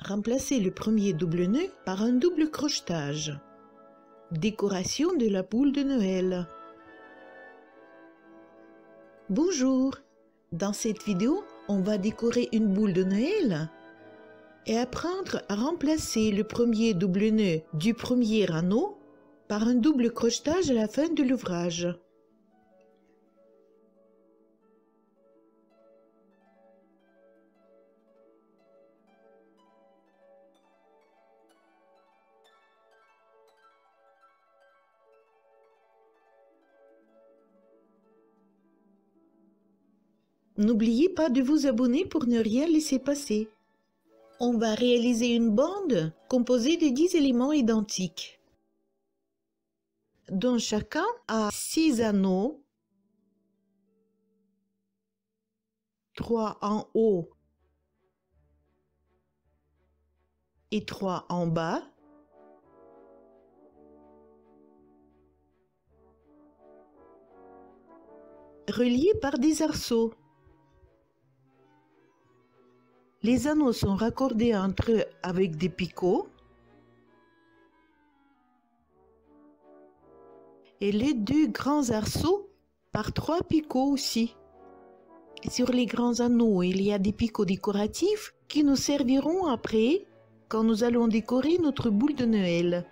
Remplacez le premier double nœud par un double crochetage. Décoration de la boule de Noël. Bonjour! Dans cette vidéo, on va décorer une boule de Noël et apprendre à remplacer le premier double nœud du premier anneau par un double crochetage à la fin de l'ouvrage. N'oubliez pas de vous abonner pour ne rien laisser passer. On va réaliser une bande composée de 10 éléments identiques, dont chacun a 6 anneaux, 3 en haut et 3 en bas, reliés par des arceaux. Les anneaux sont raccordés entre eux avec des picots et les deux grands arceaux par 3 picots aussi. Sur les grands anneaux, il y a des picots décoratifs qui nous serviront après quand nous allons décorer notre boule de Noël.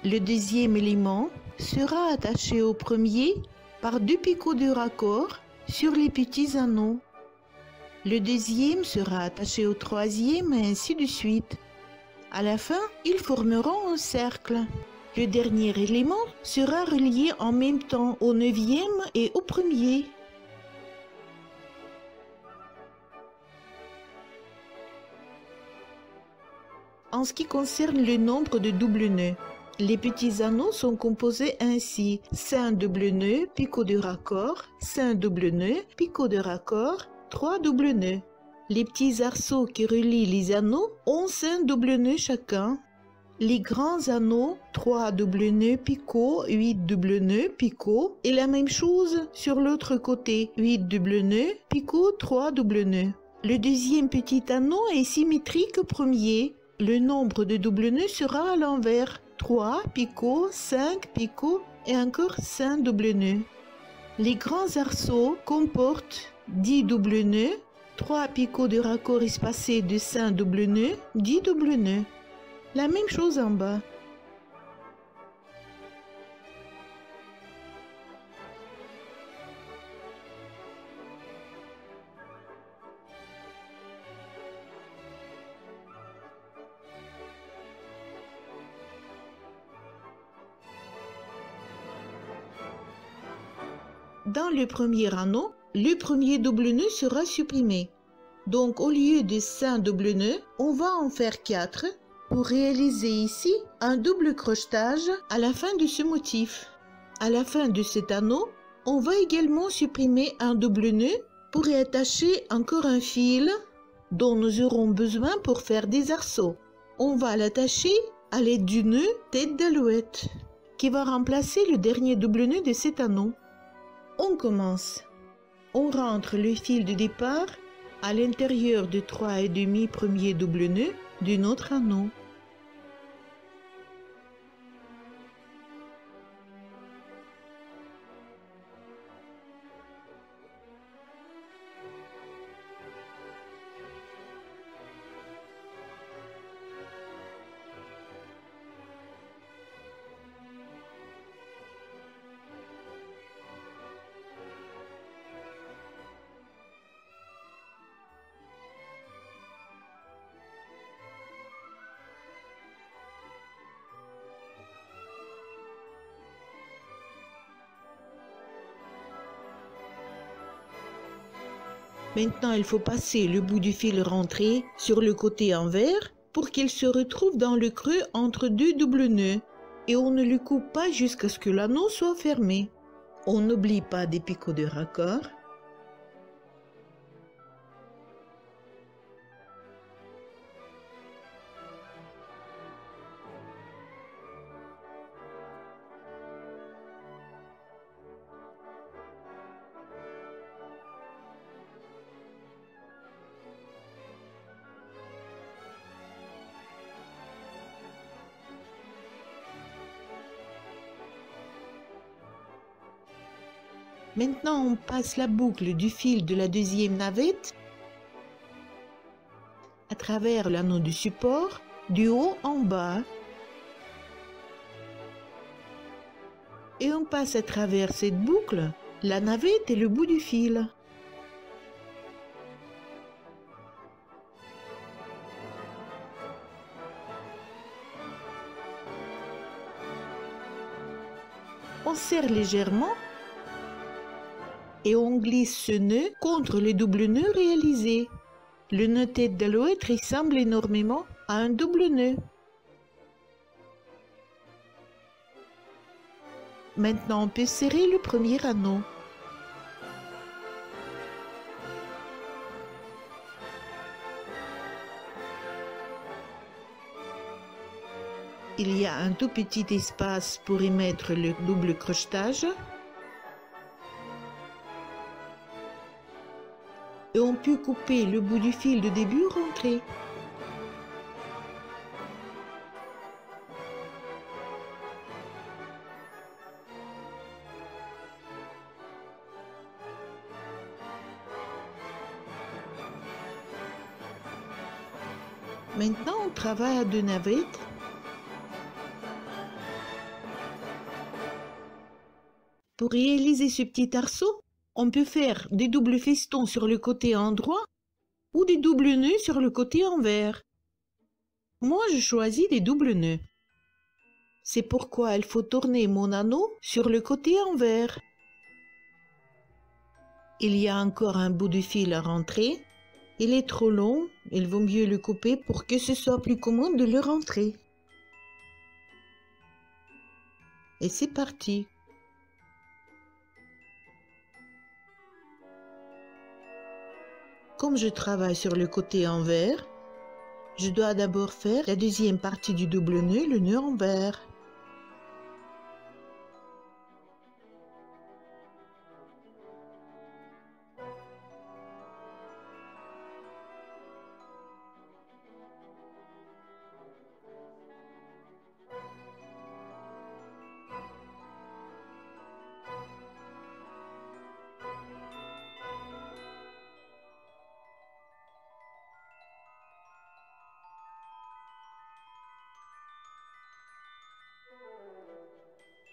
Le deuxième élément sera attaché au premier par 2 picots de raccord sur les petits anneaux. Le deuxième sera attaché au troisième et ainsi de suite. À la fin, ils formeront un cercle. Le dernier élément sera relié en même temps au 9e et au premier. En ce qui concerne le nombre de double nœuds, les petits anneaux sont composés ainsi: 5 double nœuds, picot de raccord, 5 double nœuds, picot de raccord, 3 double nœuds. Les petits arceaux qui relient les anneaux ont 5 double nœuds chacun. Les grands anneaux, 3 double nœuds picots, 8 double nœuds picots, et la même chose sur l'autre côté, 8 double nœuds picots, 3 double nœuds. Le deuxième petit anneau est symétrique au premier. Le nombre de double nœuds sera à l'envers: 3 picots, 5 picots et encore 5 double nœuds. Les grands arceaux comportent 10 double nœuds, 3 picots de raccord espacés de 5 double nœuds, 10 double nœuds. La même chose en bas. Dans le premier anneau, le premier double nœud sera supprimé. Donc au lieu de 5 double nœuds, on va en faire 4 pour réaliser ici un double crochetage à la fin de ce motif. À la fin de cet anneau, on va également supprimer un double nœud pour y attacher encore un fil dont nous aurons besoin pour faire des arceaux. On va l'attacher à l'aide du nœud tête d'alouette qui va remplacer le dernier double nœud de cet anneau. On commence. On rentre le fil de départ à l'intérieur de 3,5 premiers double nœuds de notre anneau. Maintenant, il faut passer le bout du fil rentré sur le côté envers pour qu'il se retrouve dans le creux entre 2 double nœuds et on ne le coupe pas jusqu'à ce que l'anneau soit fermé. On n'oublie pas des picots de raccord. Maintenant, on passe la boucle du fil de la deuxième navette à travers l'anneau du support, du haut en bas. Et on passe à travers cette boucle la navette et le bout du fil. On serre légèrement et on glisse ce nœud contre le double nœud réalisé. Le nœud tête d'alouette ressemble énormément à un double nœud. Maintenant, on peut serrer le premier anneau. Il y a un tout petit espace pour y mettre le double crochetage. Et on peut couper le bout du fil de début rentré. Maintenant, on travaille à 2 navettes. Pour réaliser ce petit arceau, on peut faire des doubles festons sur le côté endroit ou des doubles nœuds sur le côté envers. Moi, je choisis des doubles nœuds. C'est pourquoi il faut tourner mon anneau sur le côté envers. Il y a encore un bout de fil à rentrer. Il est trop long, il vaut mieux le couper pour que ce soit plus commode de le rentrer. Et c'est parti. Comme je travaille sur le côté envers, je dois d'abord faire la deuxième partie du double nœud, le nœud envers.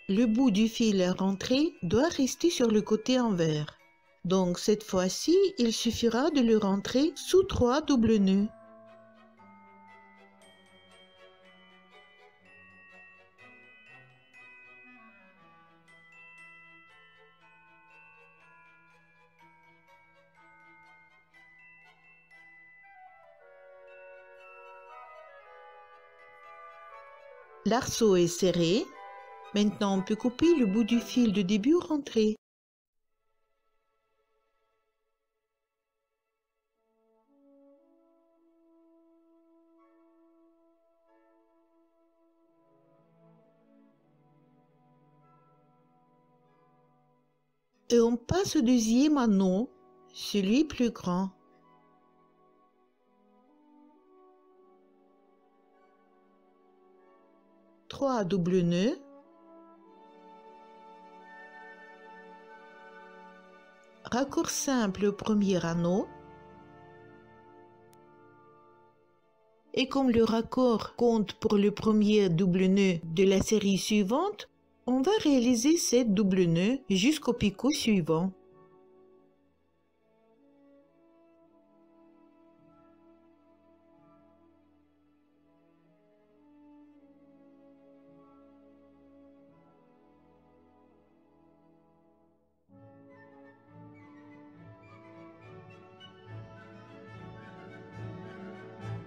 Le bout du fil rentré doit rester sur le côté envers. Donc cette fois-ci, il suffira de le rentrer sous 3 doubles nœuds. L'arceau est serré. Maintenant, on peut couper le bout du fil de début rentré. Et on passe au deuxième anneau, celui plus grand. Trois doubles nœuds. Raccord simple au premier anneau. Et comme le raccord compte pour le premier double nœud de la série suivante, on va réaliser 7 doubles nœuds jusqu'au picot suivant.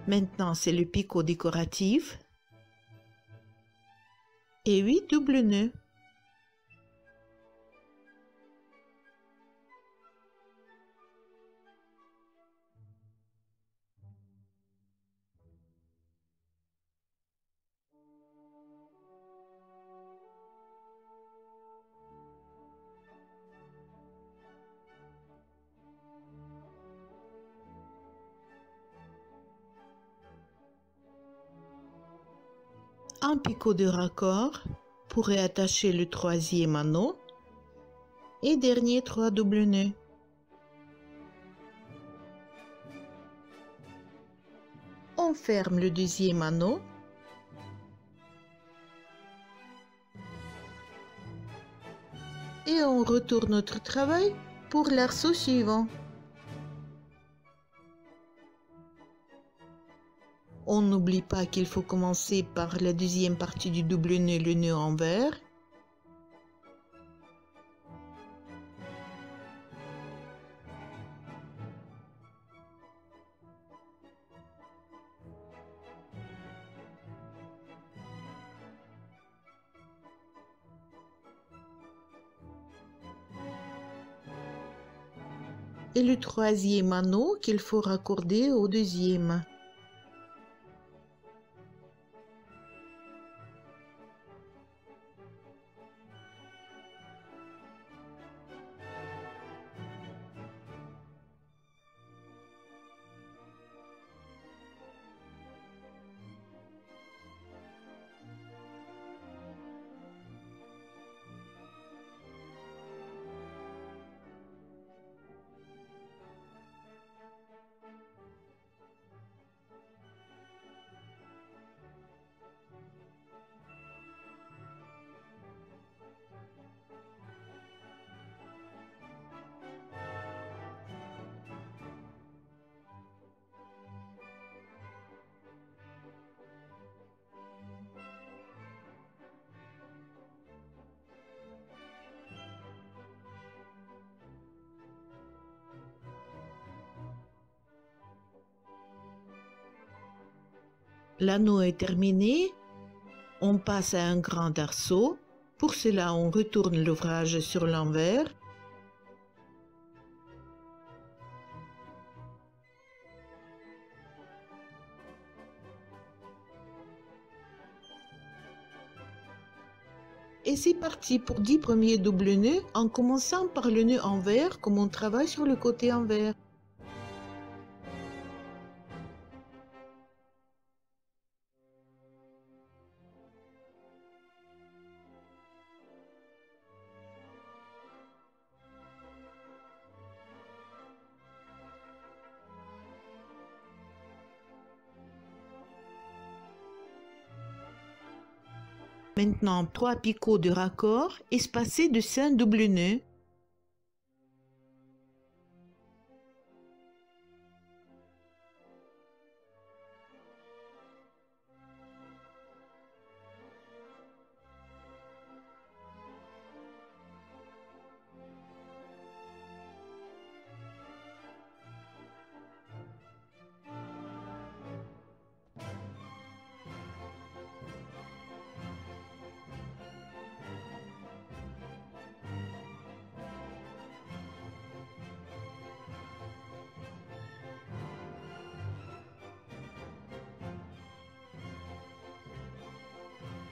Maintenant, c'est le picot décoratif et 8 doubles nœuds. Un picot de raccord pour attacher le troisième anneau. Et dernier 3 doubles nœuds. On ferme le deuxième anneau. Et on retourne notre travail pour l'arceau suivant. On n'oublie pas qu'il faut commencer par la deuxième partie du double nœud, le nœud envers. Et le troisième anneau qu'il faut raccorder au deuxième. L'anneau est terminé. On passe à un grand arceau. Pour cela, on retourne l'ouvrage sur l'envers. Et c'est parti pour 10 premiers doubles nœuds en commençant par le nœud envers comme on travaille sur le côté envers. Maintenant 3 picots de raccord espacés de 5 doubles nœuds.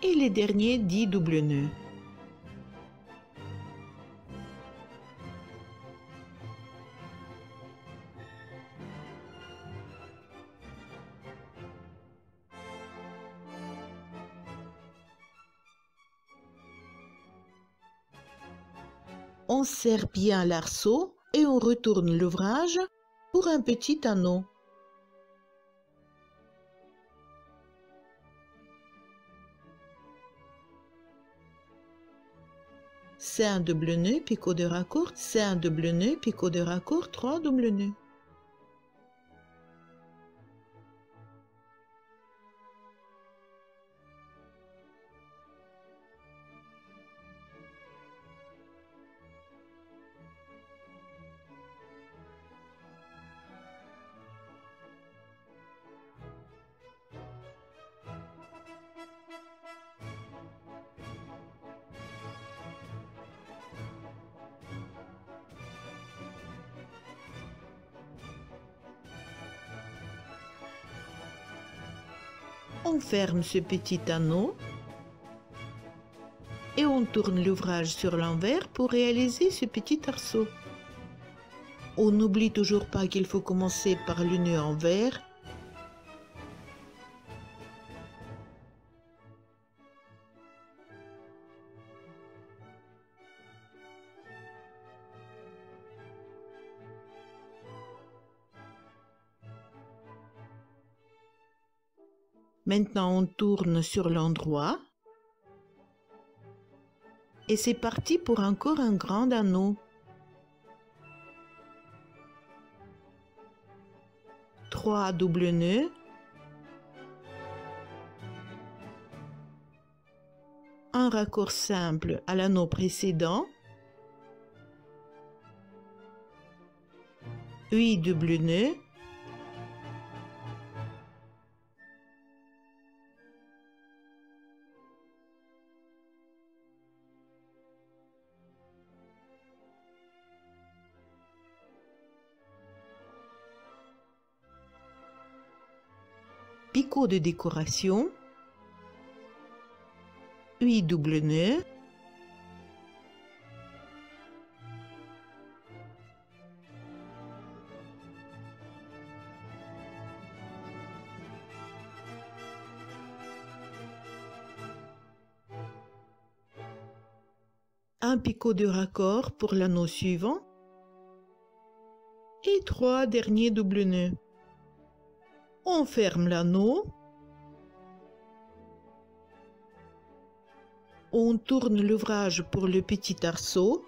Et les derniers 10 doubles nœuds. On serre bien l'arceau et on retourne l'ouvrage pour un petit anneau. C'est un double nœud, picot de raccord, c'est un double nœud, picot de raccord, 3 doubles nœuds. On ferme ce petit anneau et on tourne l'ouvrage sur l'envers pour réaliser ce petit arceau. On n'oublie toujours pas qu'il faut commencer par le nœud envers. Maintenant, on tourne sur l'endroit. Et c'est parti pour encore un grand anneau. 3 doubles nœuds. Un raccord simple à l'anneau précédent. 8 doubles nœuds. Picot de décoration, 8 doubles nœuds, un picot de raccord pour l'anneau suivant et 3 derniers doubles nœuds. On ferme l'anneau. On tourne l'ouvrage pour le petit arceau.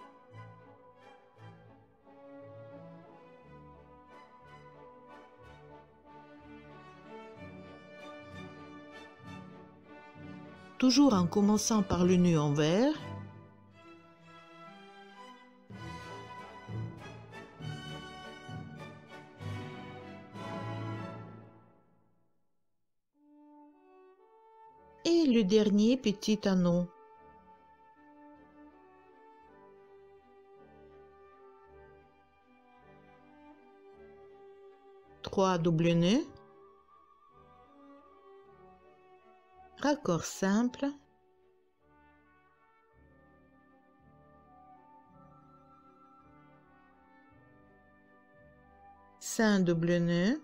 Toujours en commençant par le nœud envers. Et le dernier petit anneau. Trois doubles nœuds. Raccord simple. Cinq doubles nœuds.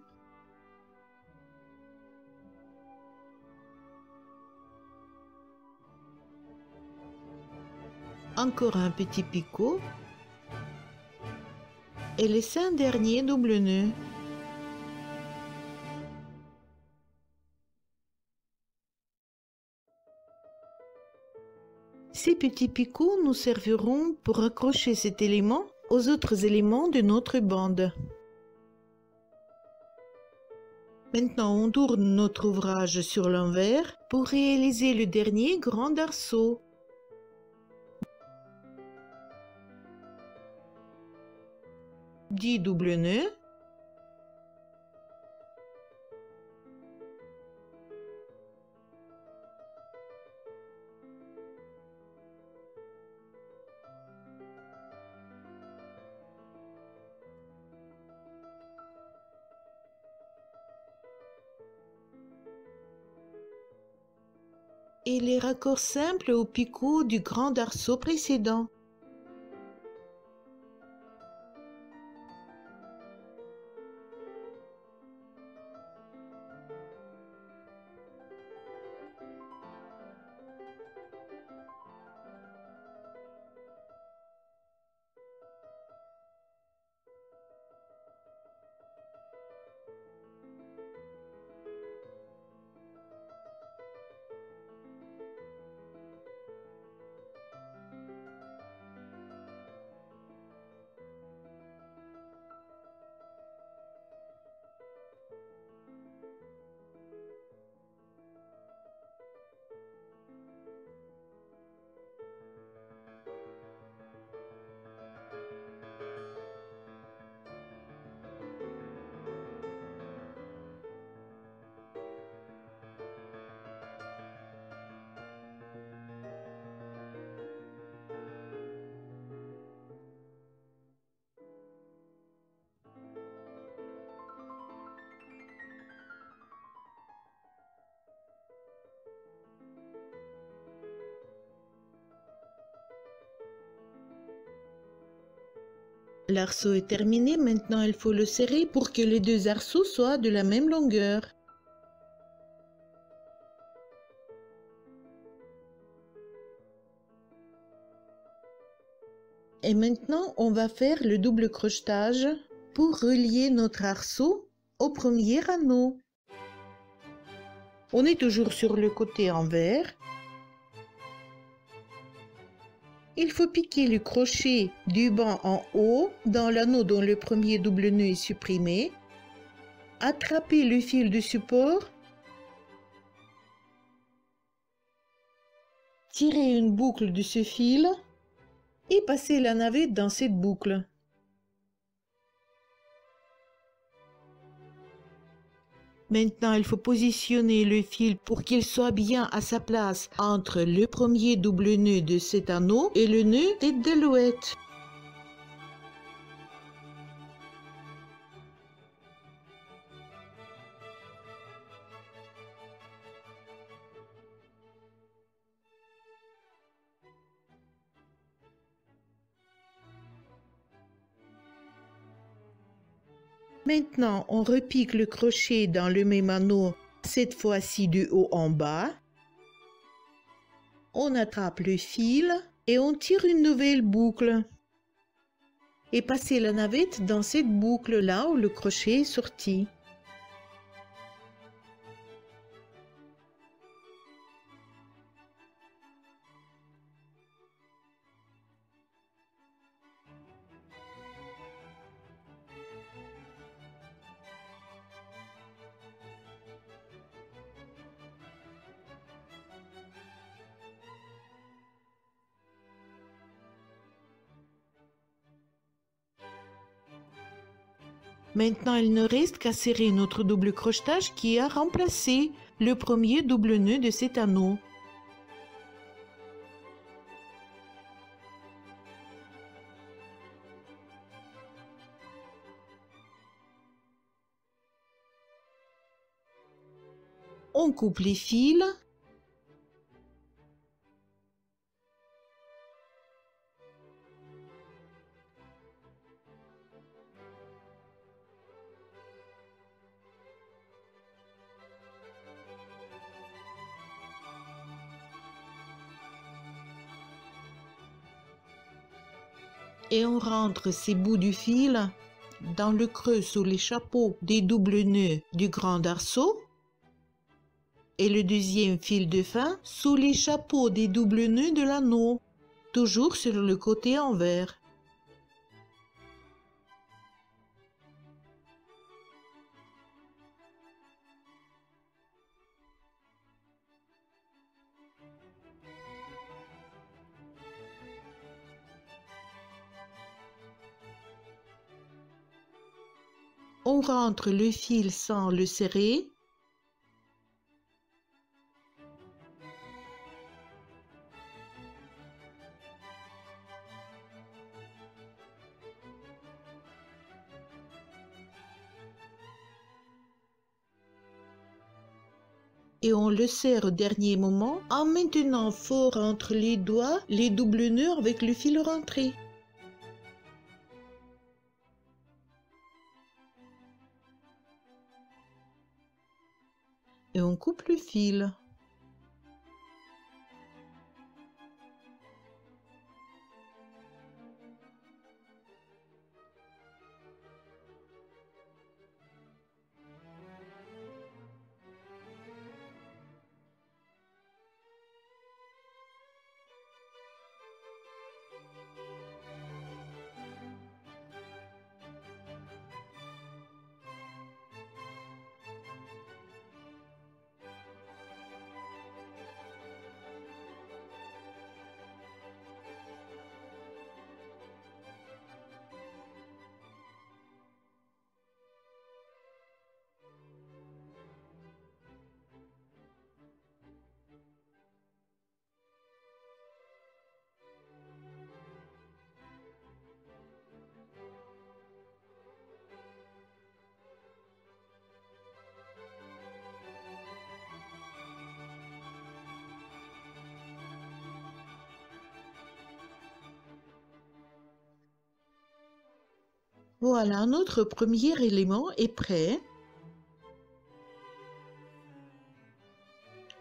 Encore un petit picot et les 5 derniers doubles nœuds. Ces petits picots nous serviront pour accrocher cet élément aux autres éléments de notre bande. Maintenant, on tourne notre ouvrage sur l'envers pour réaliser le dernier grand arceau. Dix doubles nœuds. Et les raccords simples au picot du grand arceau précédent. L'arceau est terminé, maintenant il faut le serrer pour que les deux arceaux soient de la même longueur. Et maintenant, on va faire le double crochetage pour relier notre arceau au premier anneau. On est toujours sur le côté envers. Il faut piquer le crochet du bas en haut dans l'anneau dont le premier double nœud est supprimé. Attraper le fil de support. Tirer une boucle de ce fil et passer la navette dans cette boucle. Maintenant, il faut positionner le fil pour qu'il soit bien à sa place entre le premier double nœud de cet anneau et le nœud tête d'alouette. Maintenant, on repique le crochet dans le même anneau, cette fois-ci de haut en bas. On attrape le fil et on tire une nouvelle boucle. Et passer la navette dans cette boucle-là où le crochet est sorti. Maintenant, il ne reste qu'à serrer notre double crochetage qui a remplacé le premier double nœud de cet anneau. On coupe les fils. Et on rentre ces bouts du fil dans le creux sous les chapeaux des doubles nœuds du grand arceau et le deuxième fil de fin sous les chapeaux des doubles nœuds de l'anneau, toujours sur le côté envers. On rentre le fil sans le serrer. Et on le serre au dernier moment en maintenant fort entre les doigts les doubles nœuds avec le fil rentré. Et on coupe le fil. Voilà, notre premier élément est prêt.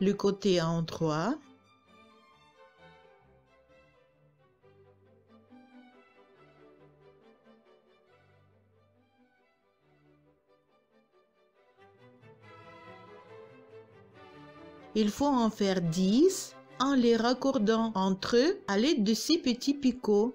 Le côté en 3. Il faut en faire 10 en les raccordant entre eux à l'aide de ces petits picots.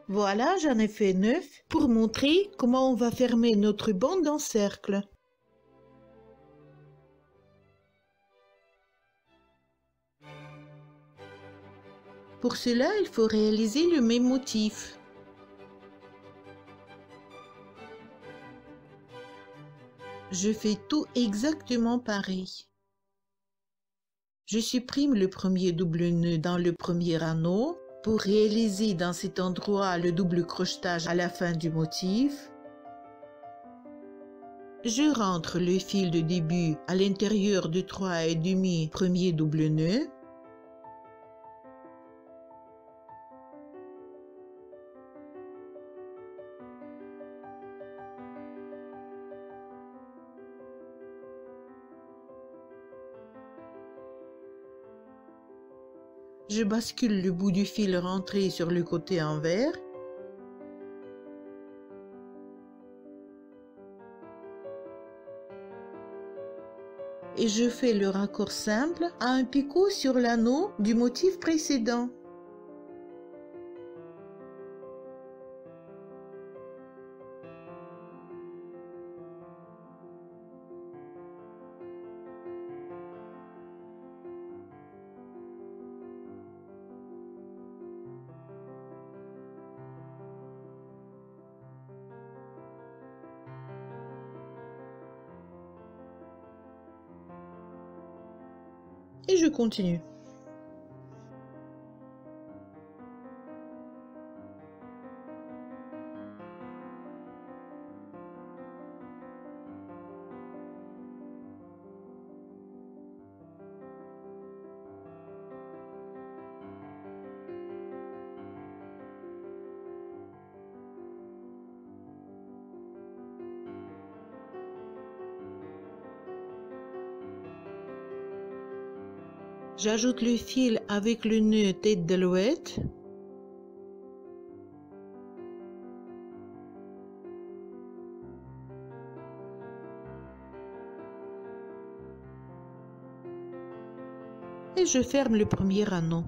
Voilà, j'en ai fait 9 pour montrer comment on va fermer notre bande en cercle. Pour cela, il faut réaliser le même motif. Je fais tout exactement pareil. Je supprime le premier double nœud dans le premier anneau pour réaliser dans cet endroit le double crochetage à la fin du motif. Je rentre le fil de début à l'intérieur du 3,5 premier double nœud. Je bascule le bout du fil rentré sur le côté envers. Et je fais le raccord simple à un picot sur l'anneau du motif précédent. Et je continue. J'ajoute le fil avec le nœud tête d'alouette. Et je ferme le premier anneau.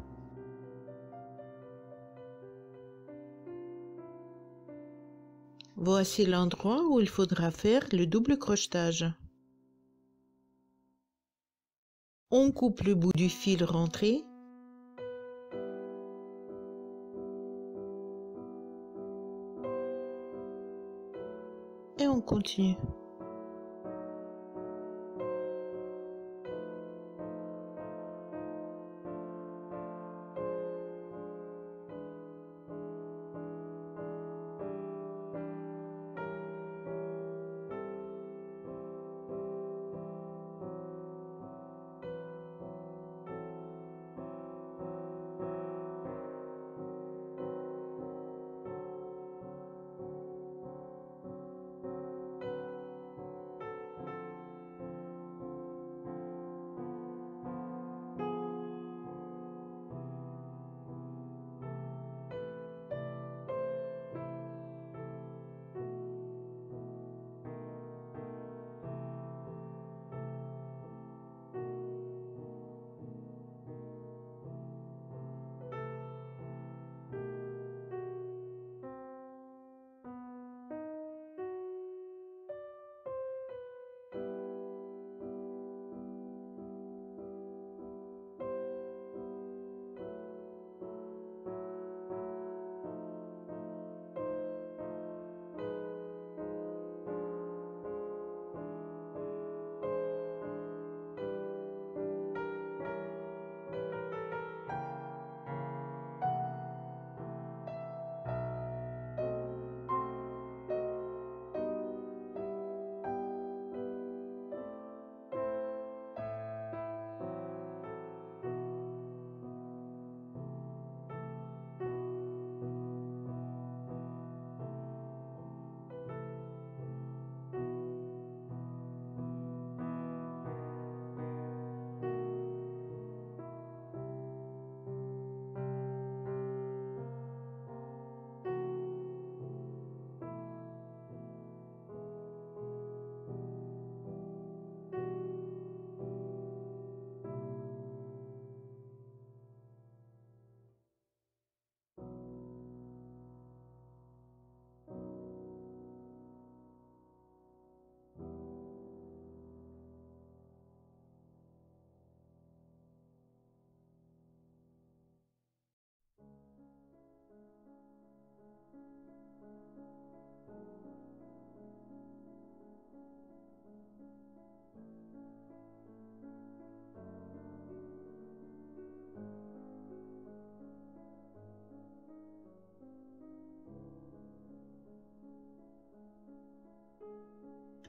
Voici l'endroit où il faudra faire le double crochetage. On coupe le bout du fil rentré. Et on continue.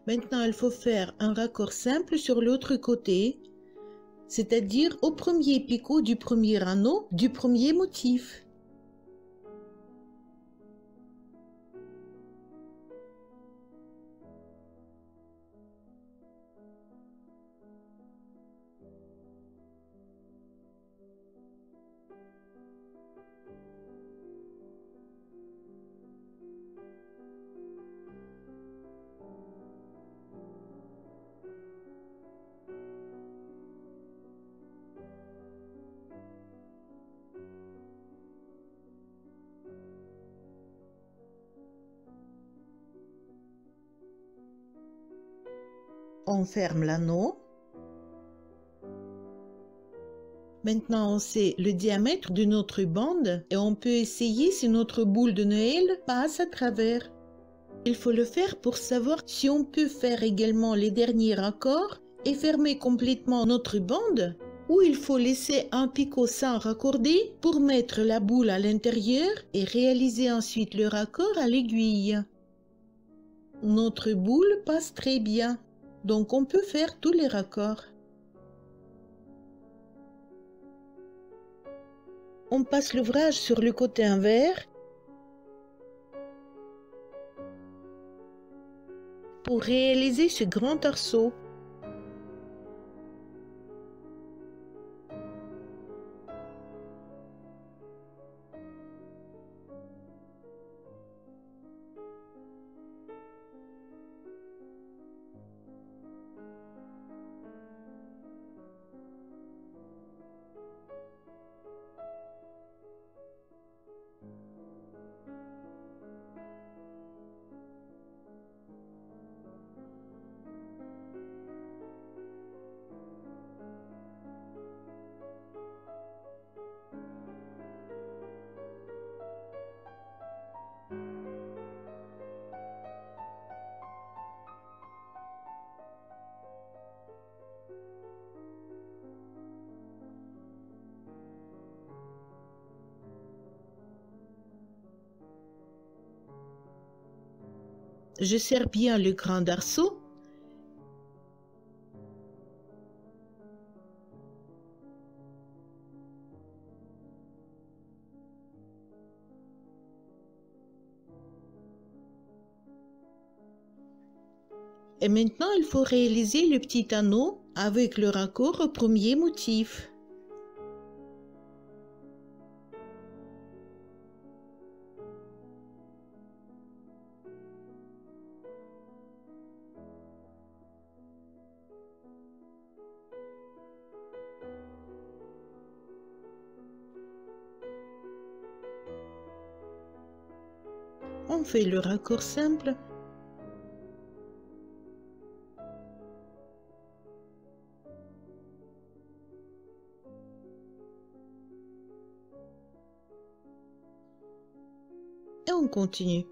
Maintenant, il faut faire un raccord simple sur l'autre côté, c'est-à-dire au premier picot du premier anneau du premier motif. On ferme l'anneau. Maintenant, on sait le diamètre de notre bande et on peut essayer si notre boule de Noël passe à travers. Il faut le faire pour savoir si on peut faire également les derniers raccords et fermer complètement notre bande, ou il faut laisser un picot sans raccorder pour mettre la boule à l'intérieur et réaliser ensuite le raccord à l'aiguille. Notre boule passe très bien, donc on peut faire tous les raccords. On passe l'ouvrage sur le côté inverse pour réaliser ce grand arceau. Je serre bien le grand arceau. Et maintenant, il faut réaliser le petit anneau avec le raccord au premier motif. On fait le raccord simple. Et on continue.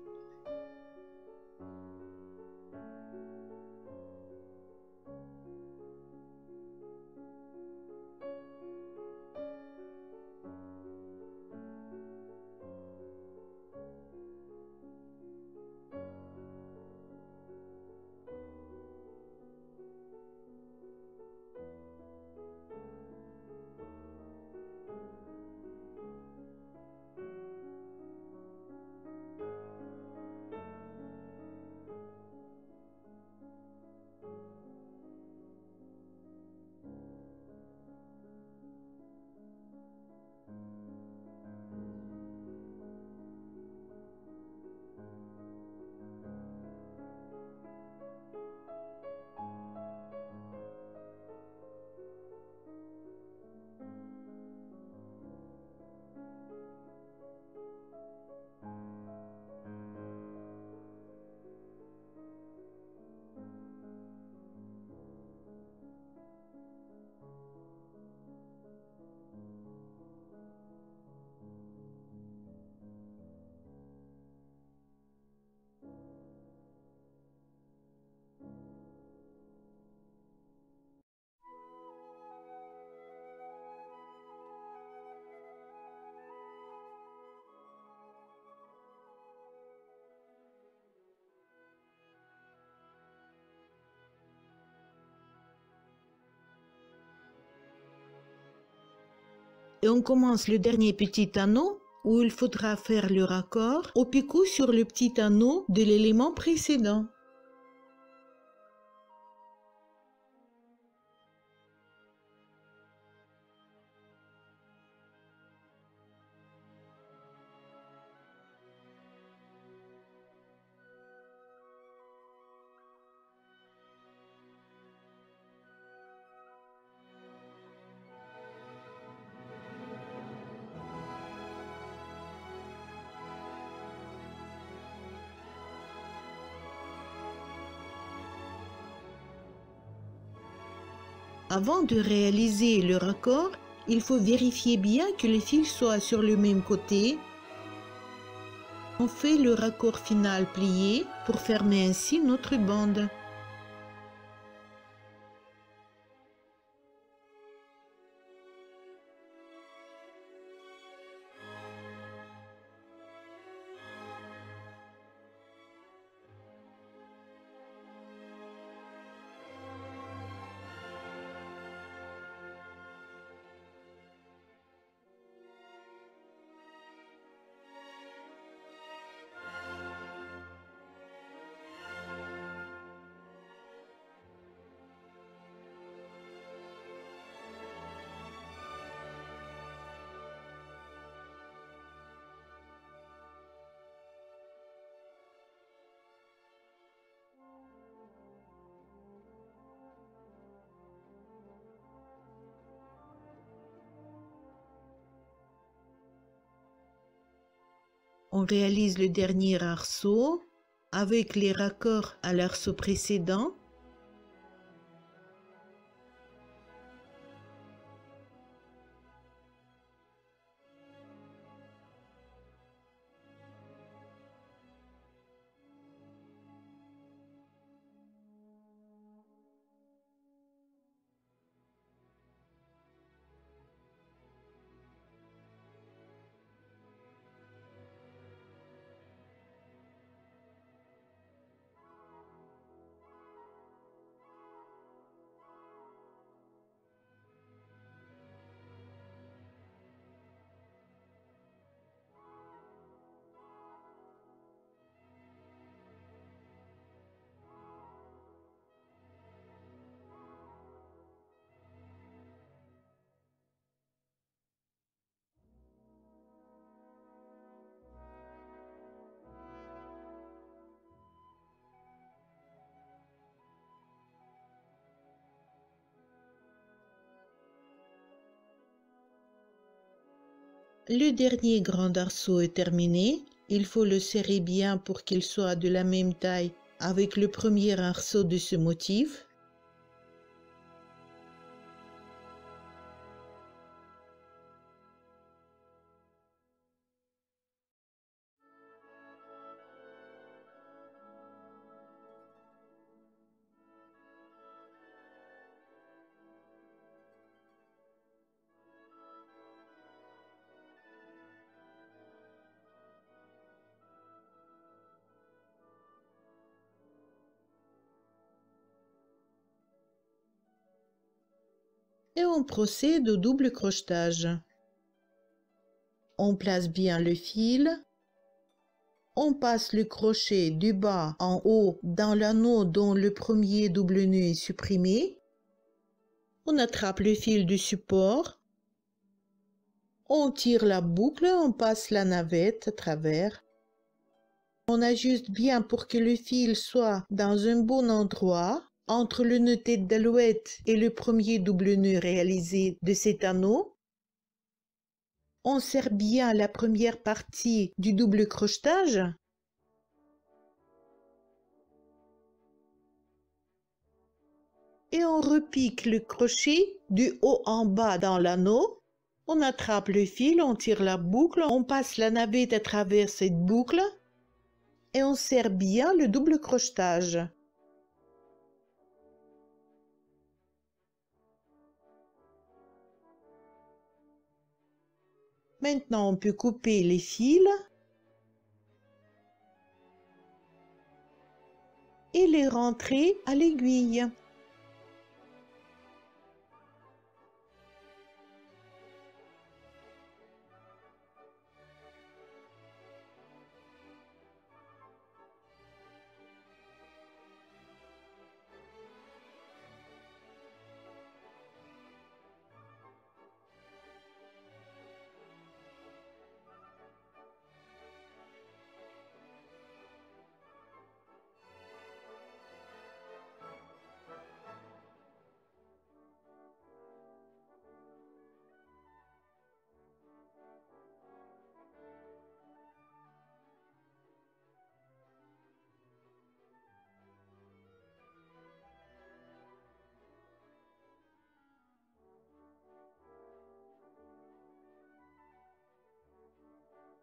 Et on commence le dernier petit anneau où il faudra faire le raccord au picot sur le petit anneau de l'élément précédent. Avant de réaliser le raccord, il faut vérifier bien que les fils soient sur le même côté. On fait le raccord final plié pour fermer ainsi notre bande. On réalise le dernier arceau avec les raccords à l'arceau précédent. Le dernier grand arceau est terminé. Il faut le serrer bien pour qu'il soit de la même taille avec le premier arceau de ce motif. Et on procède au double crochetage. On place bien le fil. On passe le crochet du bas en haut dans l'anneau dont le premier double nœud est supprimé. On attrape le fil du support. On tire la boucle, on passe la navette à travers. On ajuste bien pour que le fil soit dans un bon endroit, entre le nœud tête d'alouette et le premier double nœud réalisé de cet anneau. On serre bien la première partie du double crochetage. Et on repique le crochet du haut en bas dans l'anneau. On attrape le fil, on tire la boucle, on passe la navette à travers cette boucle et on serre bien le double crochetage. Maintenant, on peut couper les fils et les rentrer à l'aiguille.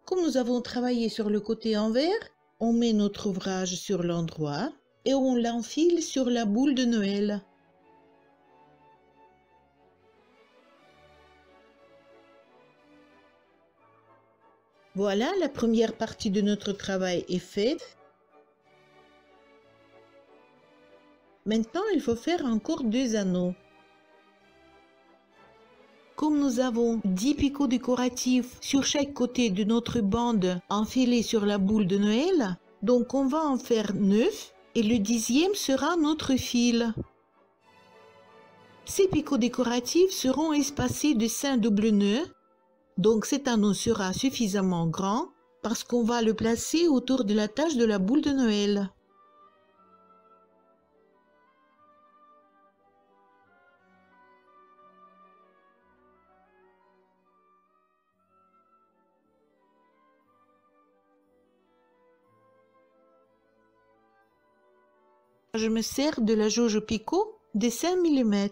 Comme nous avons travaillé sur le côté envers, on met notre ouvrage sur l'endroit et on l'enfile sur la boule de Noël. Voilà, la première partie de notre travail est faite. Maintenant, il faut faire encore 2 anneaux. Comme nous avons 10 picots décoratifs sur chaque côté de notre bande enfilée sur la boule de Noël, donc on va en faire 9 et le 10e sera notre fil. Ces picots décoratifs seront espacés de 5 doubles nœuds, donc cet anneau sera suffisamment grand parce qu'on va le placer autour de la tâche de la boule de Noël. Je me sers de la jauge picot de 5 mm.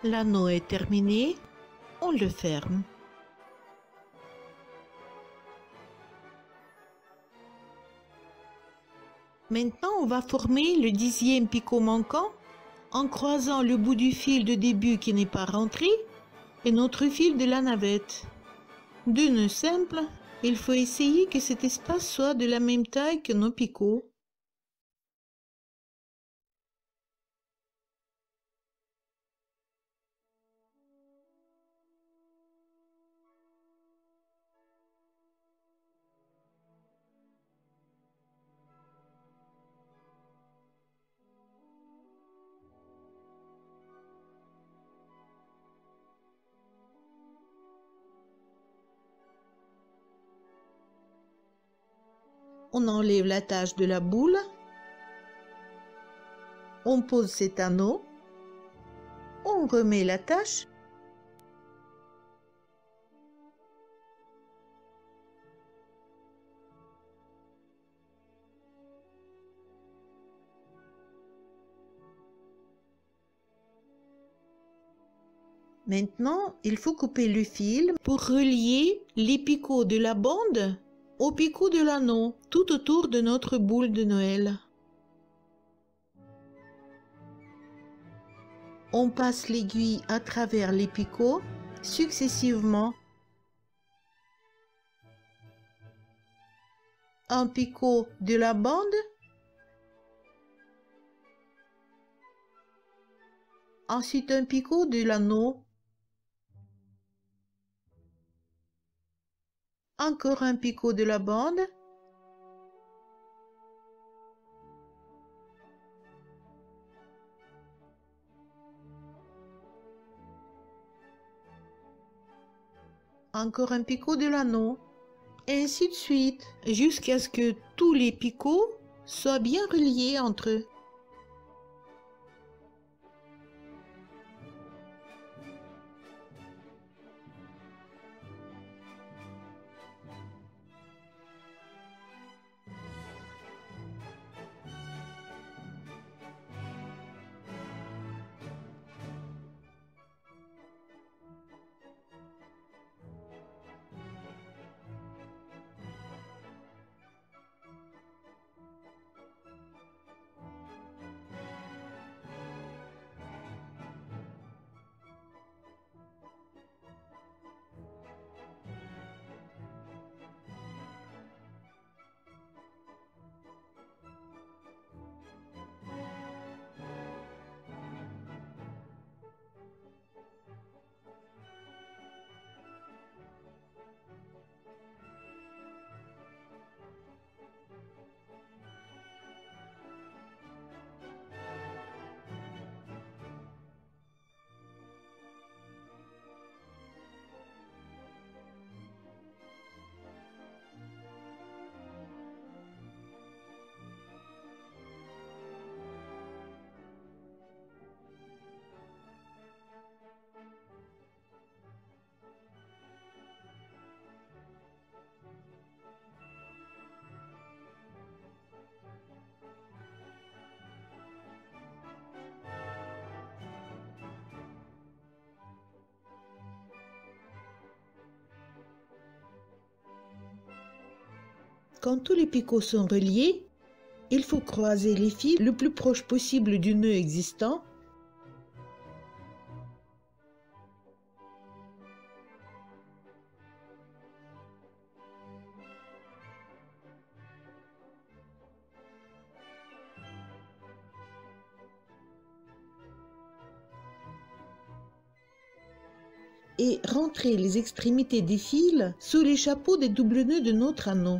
L'anneau est terminé, on le ferme. Maintenant, on va former le 10e picot manquant en croisant le bout du fil de début qui n'est pas rentré et notre fil de la navette. 2 nœuds simples, il faut essayer que cet espace soit de la même taille que nos picots. On enlève la tâche de la boule. On pose cet anneau. On remet la tâche. Maintenant, il faut couper le fil pour relier les picots de la bande au picot de l'anneau tout autour de notre boule de Noël. On passe l'aiguille à travers les picots successivement. Un picot de la bande, ensuite un picot de l'anneau, encore un picot de la bande, encore un picot de l'anneau, et ainsi de suite, jusqu'à ce que tous les picots soient bien reliés entre eux. Quand tous les picots sont reliés, il faut croiser les fils le plus proche possible du nœud existant. Et rentrer les extrémités des fils sous les chapeaux des doubles nœuds de notre anneau.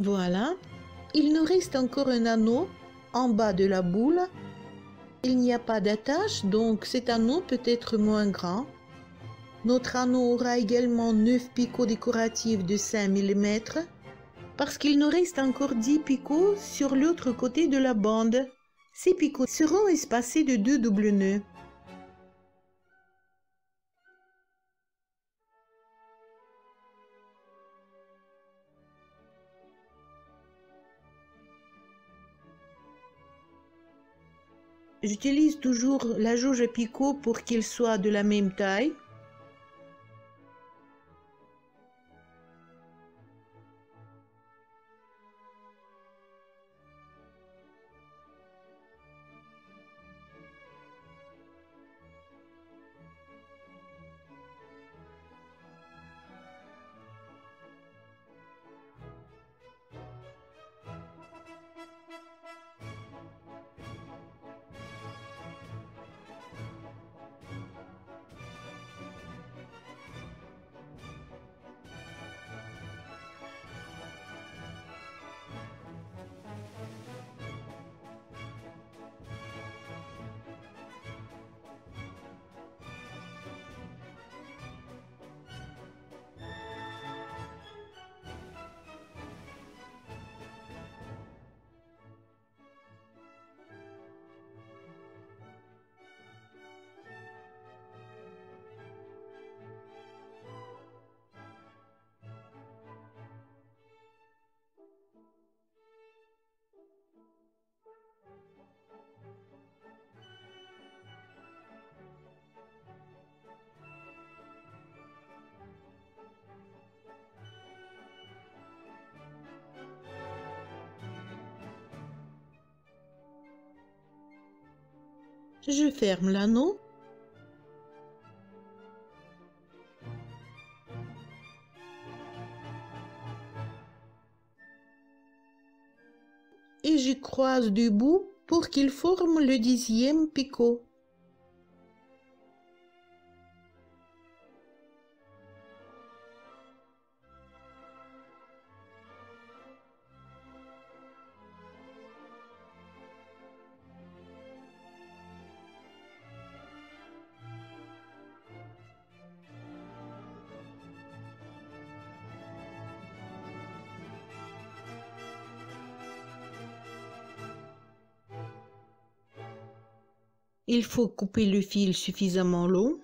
Voilà, il nous reste encore un anneau en bas de la boule. Il n'y a pas d'attache, donc cet anneau peut être moins grand. Notre anneau aura également 9 picots décoratifs de 5 mm, parce qu'il nous reste encore 10 picots sur l'autre côté de la bande. Ces picots seront espacés de 2 doubles nœuds. J'utilise toujours la jauge picot pour qu'il soit de la même taille. Je ferme l'anneau. Et je croise du bout pour qu'il forme le 10e picot. Il faut couper le fil suffisamment long.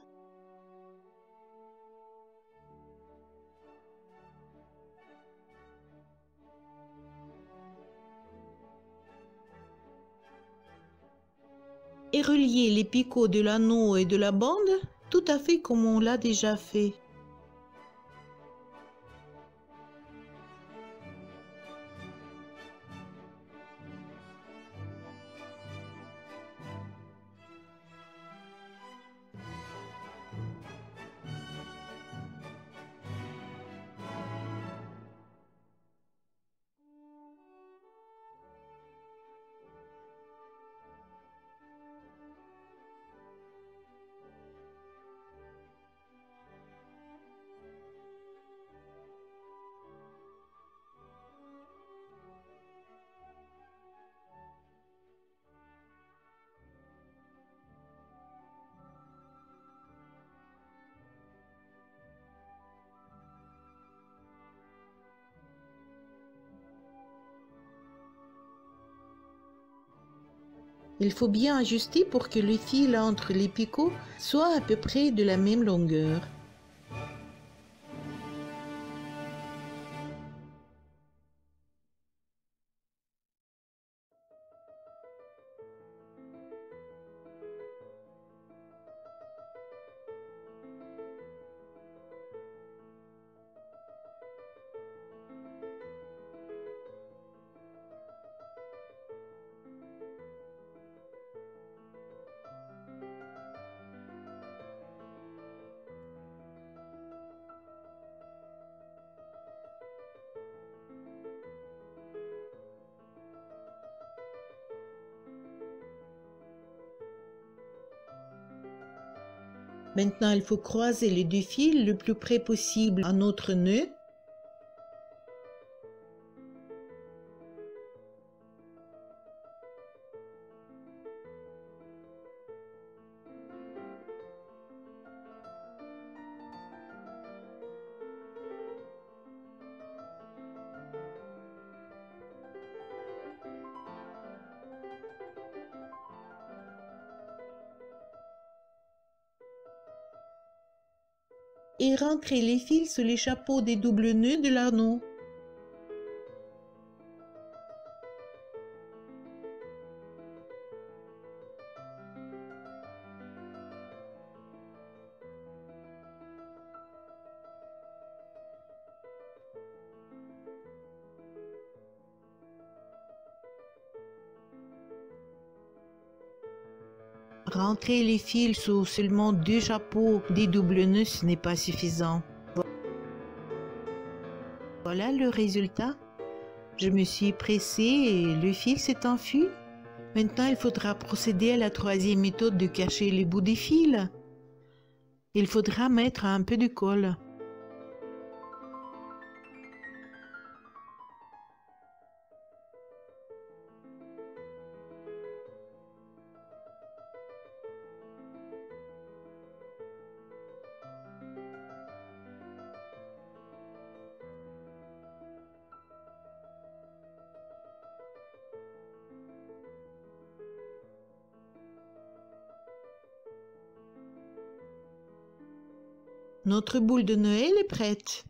Et relier les picots de l'anneau et de la bande tout à fait comme on l'a déjà fait. Il faut bien ajuster pour que le fil entre les picots soit à peu près de la même longueur. Maintenant, il faut croiser les deux fils le plus près possible à notre nœud. Et rentrer les fils sur les chapeaux des doubles nœuds de l'anneau. Rentrer les fils sur seulement 2 chapeaux des doubles nœuds, ce n'est pas suffisant. Voilà le résultat. Je me suis pressée et le fil s'est enfui. Maintenant, il faudra procéder à la 3e méthode de cacher les bouts des fils. Il faudra mettre un peu de colle. Notre boule de Noël est prête.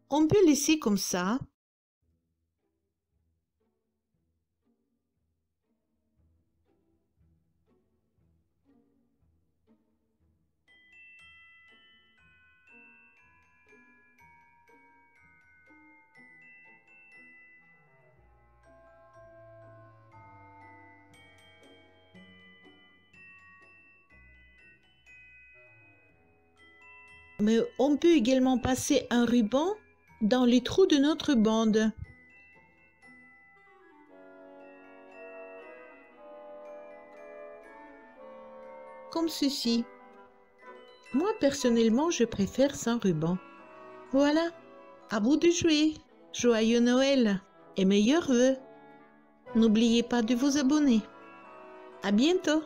On peut laisser comme ça. Mais on peut également passer un ruban dans les trous de notre bande. Comme ceci. Moi, personnellement, je préfère sans ruban. Voilà, à vous de jouer. Joyeux Noël et meilleurs vœux. N'oubliez pas de vous abonner. À bientôt.